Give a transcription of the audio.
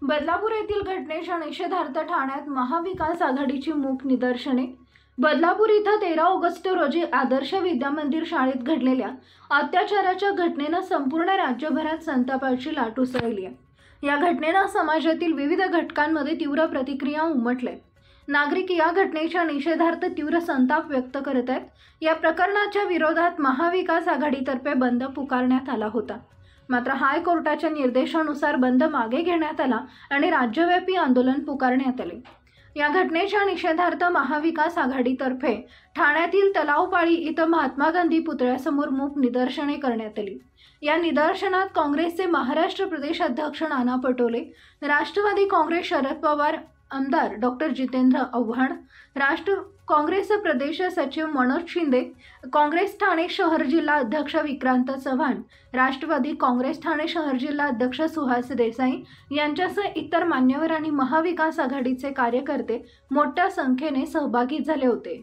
बदलापूर येथील घटनेच्या निषेधार्थ ठाण्यात महाविकास आघाडीची मूक निदर्शने। बदलापूर इथं 13 ऑगस्ट रोजी आदर्श विद्यामंदिर शाळेत घडलेल्या अत्याचाराच्या घटनेनं संपूर्ण राज्यभरात संतापाची लाट उसळली आहे। या घटनेनं समाजातील विविध घटकांमध्ये तीव्र प्रतिक्रिया उमटल्या। नागरिक या घटनेच्या निषेधार्थ तीव्र संताप व्यक्त करत आहेत। या प्रकरणाच्या विरोधात महाविकास आघाडीतर्फे बंद पुकारण्यात आला होता। मात्र हायकोर्टाच्या निर्देशानुसार बंद मागे घेण्यात आला आणि राज्यव्यापी आंदोलन पुकारण्यात आले। या घटनेच्या निषेधार्थ महाविकास आघाडीतर्फे ठाण्यातील तलावपाळी इथं महात्मा गांधी पुतळ्यासमोर मूक निदर्शने करण्यात आली। या निदर्शनात काँग्रेसचे महाराष्ट्र प्रदेश अध्यक्ष नाना पटोले, राष्ट्रवादी काँग्रेस शरद पवार, आमदार डॉक्टर जितेंद्र आव्हाड, राष्ट्र काँग्रेस प्रदेश सचिव मनोज शिंदे, काँग्रेस ठाणे शहर जिल्हा अध्यक्ष विक्रांत चव्हाण, राष्ट्रवादी काँग्रेस ठाणे शहर जिल्हा अध्यक्ष सुहास देसाई यांच्यासह इतर मान्यवर आणि महाविकास आघाडीचे कार्यकर्ते मोठ्या संख्येने सहभागी झाले होते।